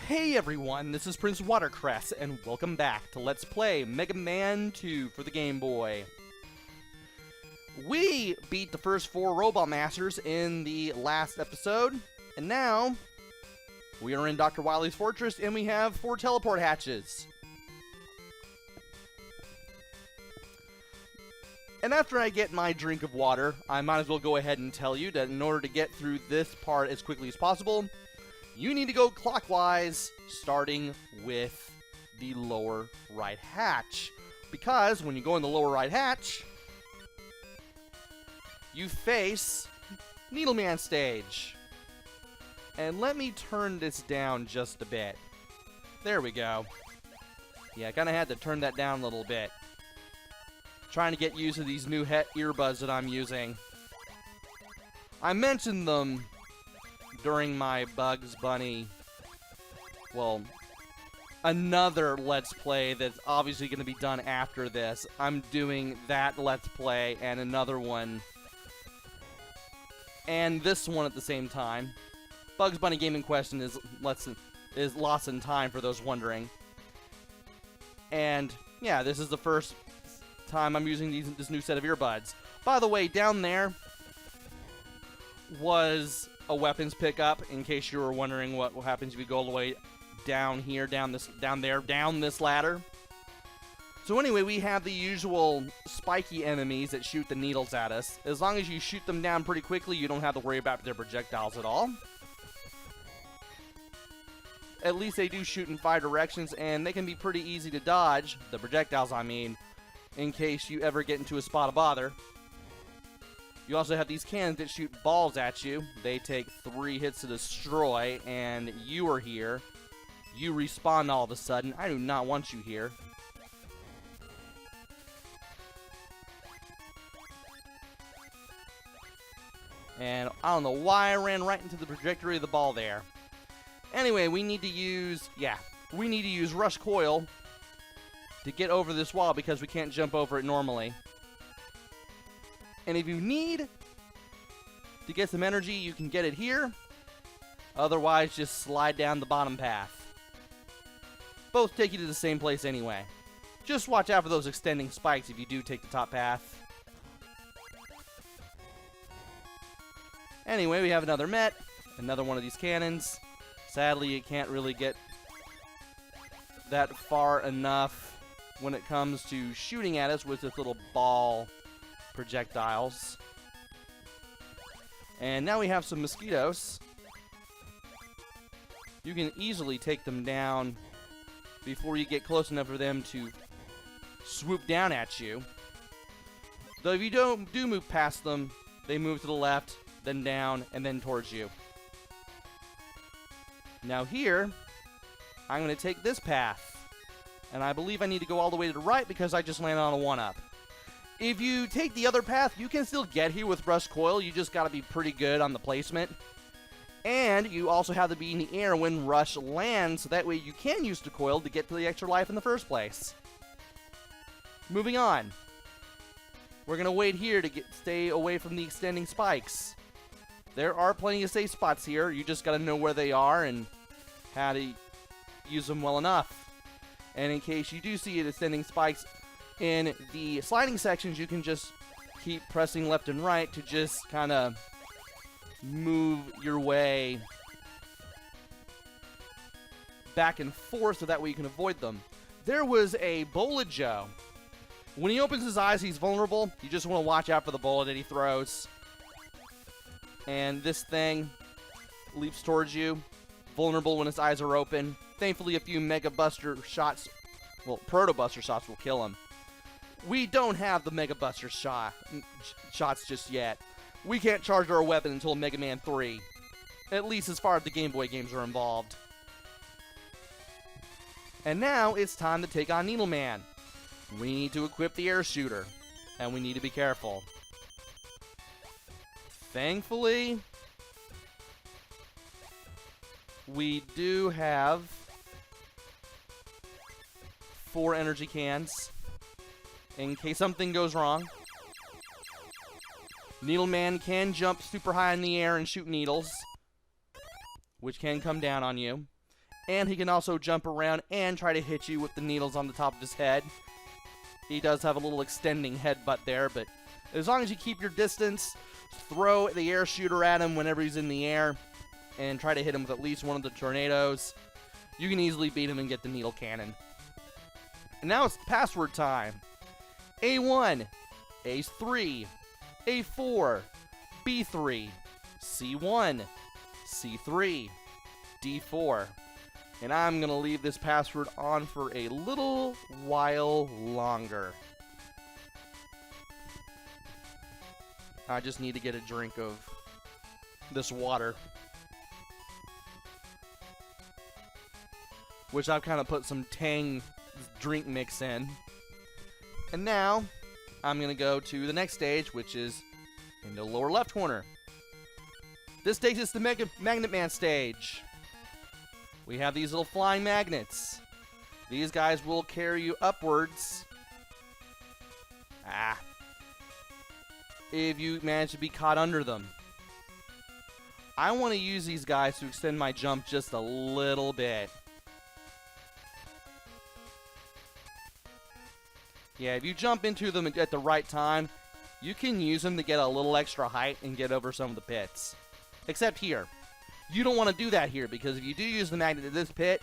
Hey everyone, this is PrinceWatercress, and welcome back to Let's Play Mega Man 2 for the Game Boy. We beat the first 4 Robot Masters in the last episode, and now we are in Dr. Wily's fortress, and we have 4 teleport hatches. And after I get my drink of water, I might as well go ahead and tell you that in order to get through this part as quickly as possible, you need to go clockwise, starting with the lower right hatch. Because when you go in the lower right hatch, you face Needleman stage. And let me turn this down just a bit. There we go. Yeah, I kind of had to turn that down a little bit. Trying to get used to these new earbuds that I'm using. I mentioned them during my Bugs Bunny, well, another Let's Play that's obviously going to be done after this. I'm doing that Let's Play and another one, and this one at the same time. Bugs Bunny Game in Question is Lost in Time, for those wondering. And, yeah, this is the first time I'm using this new set of earbuds. By the way, down there was a weapons pickup, in case you were wondering what happens if you go all the way down here, down this ladder. So anyway, we have the usual spiky enemies that shoot the needles at us. As long as you shoot them down pretty quickly, you don't have to worry about their projectiles at all. At least they do shoot in 5 directions, and they can be pretty easy to dodge, the projectiles I mean, in case you ever get into a spot of bother. You also have these cannons that shoot balls at you. They take 3 hits to destroy, and you are here. You respawn all of a sudden. I do not want you here. And I don't know why I ran right into the trajectory of the ball there. Anyway, we need to use Rush Coil to get over this wall because we can't jump over it normally. And if you need to get some energy, you can get it here. Otherwise, just slide down the bottom path. Both take you to the same place anyway. Just watch out for those extending spikes if you do take the top path. Anyway, we have another Met. Another one of these cannons. Sadly, you can't really get that far enough when it comes to shooting at us with this little ball projectiles. And now we have some mosquitoes. You can easily take them down before you get close enough for them to swoop down at you. Though if you do move past them, they move to the left, then down, and then towards you. Now here, I'm going to take this path. And I believe I need to go all the way to the right because I just landed on a 1-up. If you take the other path, you can still get here with Rush Coil. You just got to be pretty good on the placement. And you also have to be in the air when Rush lands, so that way you can use the coil to get to the extra life in the first place. Moving on. We're going to wait here to stay away from the extending spikes. There are plenty of safe spots here. You just got to know where they are and how to use them well enough. And in case you do see it extending spikes in the sliding sections, you can just keep pressing left and right to just kind of move your way back and forth so that way you can avoid them. There was a Bullet Joe. When he opens his eyes, he's vulnerable. You just want to watch out for the bullet that he throws. And this thing leaps towards you, vulnerable when his eyes are open. Thankfully, a few Mega Buster shots, well, Proto Buster shots will kill him. We don't have the Mega Buster shots just yet. We can't charge our weapon until Mega Man 3. At least as far as the Game Boy games are involved. And now it's time to take on Needleman. We need to equip the air shooter. And we need to be careful. Thankfully, we do have 4 energy cans in case something goes wrong. Needleman can jump super high in the air and shoot needles, which can come down on you. And he can also jump around and try to hit you with the needles on the top of his head. He does have a little extending headbutt there, but as long as you keep your distance, throw the air shooter at him whenever he's in the air, and try to hit him with at least one of the tornadoes, you can easily beat him and get the needle cannon. And now it's password time. A1, A3, A4, B3, C1, C3, D4. And I'm going to leave this password on for a little while longer. I just need to get a drink of this water, which I've kind of put some Tang drink mix in. And now I'm going to go to the next stage, which is in the lower left corner. This takes us to Magnet Man stage. We have these little flying magnets. These guys will carry you upwards. If you manage to be caught under them. I want to use these guys to extend my jump just a little bit. Yeah, if you jump into them at the right time, you can use them to get a little extra height and get over some of the pits. Except here. You don't want to do that here, because if you do use the magnet at this pit,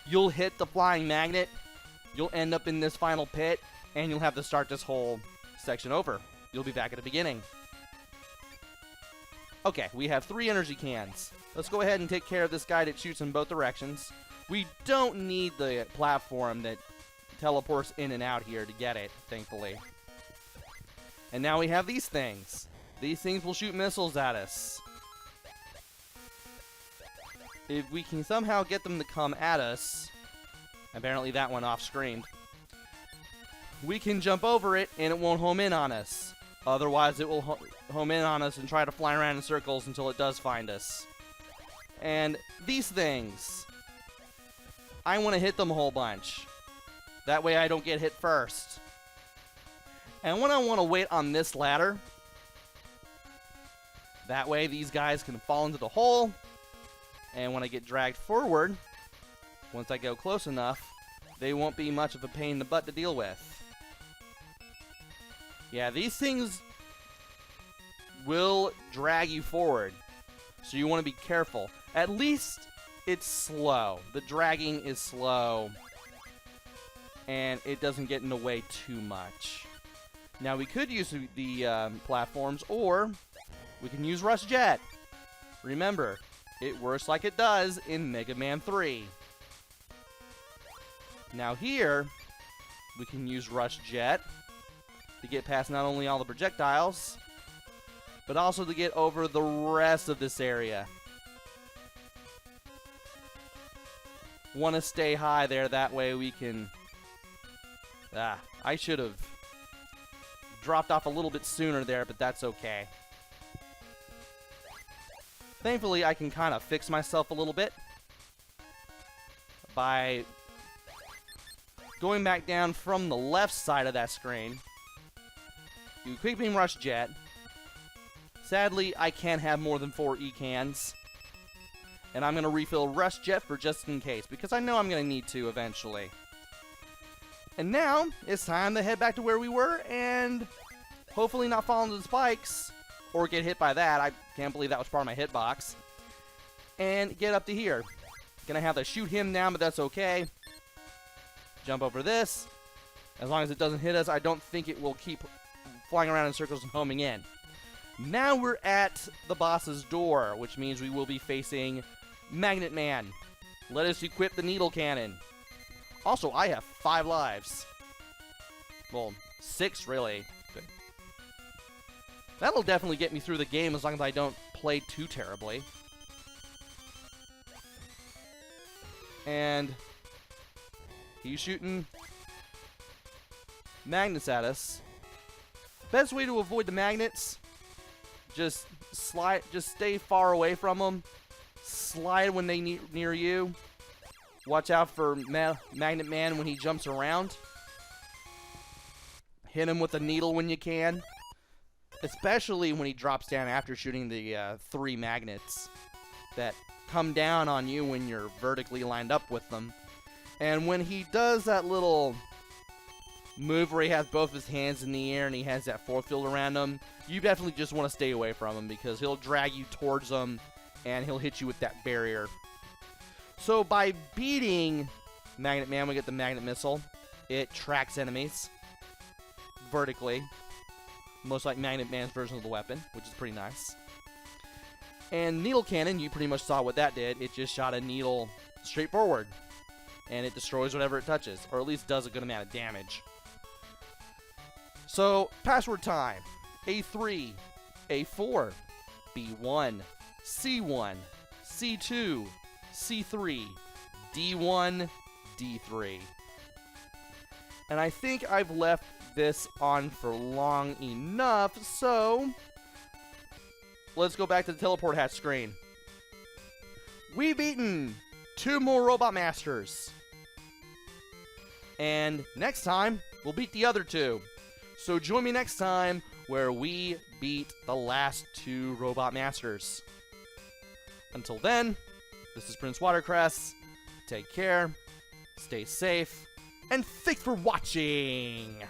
you'll hit the flying magnet, you'll end up in this final pit, and you'll have to start this whole section over. You'll be back at the beginning. Okay, we have 3 energy cans. Let's go ahead and take care of this guy that shoots in both directions. We don't need the platform that teleports in and out here to get it, thankfully. And now we have these things. These things will shoot missiles at us. If we can somehow get them to come at us, apparently that went off screen, we can jump over it and it won't home in on us. Otherwise it will home in on us and try to fly around in circles until it does find us. And these things, I want to hit them a whole bunch. That way I don't get hit first. And when I want to wait on this ladder, that way these guys can fall into the hole. And when I get dragged forward, once I go close enough, they won't be much of a pain in the butt to deal with. Yeah, these things will drag you forward, so you want to be careful. At least it's slow. The dragging is slow, and it doesn't get in the way too much. Now, we could use the platforms, or we can use Rush Jet. Remember, it works like it does in Mega Man 3. Now here, we can use Rush Jet to get past not only all the projectiles, but also to get over the rest of this area. Want to stay high there, that way we can... I should have dropped off a little bit sooner there, but that's okay. Thankfully, I can kind of fix myself a little bit by going back down from the left side of that screen. Do Quick Beam Rush Jet. Sadly, I can't have more than 4 E-cans. And I'm going to refill Rush Jet for just in case, because I know I'm going to need to eventually. And now, it's time to head back to where we were and hopefully not fall into the spikes or get hit by that. I can't believe that was part of my hitbox. And get up to here. Gonna have to shoot him down, but that's okay. Jump over this. As long as it doesn't hit us, I don't think it will keep flying around in circles and homing in. Now we're at the boss's door, which means we will be facing Magnet Man. Let us equip the needle cannon. Also, I have 5 lives. Well, 6 really. But that'll definitely get me through the game as long as I don't play too terribly. And he's shooting magnets at us. Best way to avoid the magnets, just stay far away from them. Slide when they near you. Watch out for Magnet Man when he jumps around. Hit him with a needle when you can. Especially when he drops down after shooting the 3 magnets that come down on you when you're vertically lined up with them. And when he does that little move where he has both his hands in the air and he has that force field around him, you definitely just want to stay away from him because he'll drag you towards him and he'll hit you with that barrier. So by beating Magnet Man, we get the Magnet Missile. It tracks enemies vertically, most like Magnet Man's version of the weapon, which is pretty nice. And Needle Cannon, you pretty much saw what that did. It just shot a needle straight forward, and it destroys whatever it touches, or at least does a good amount of damage. So, password time. A3, A4, B1, C1, C2, C3, D1, D3. And I think I've left this on for long enough, so let's go back to the teleport hatch screen. We've beaten 2 more Robot Masters. And next time, we'll beat the other 2. So join me next time where we beat the last 2 Robot Masters. Until then, this is PrinceWatercress. Take care, stay safe, and thanks for watching!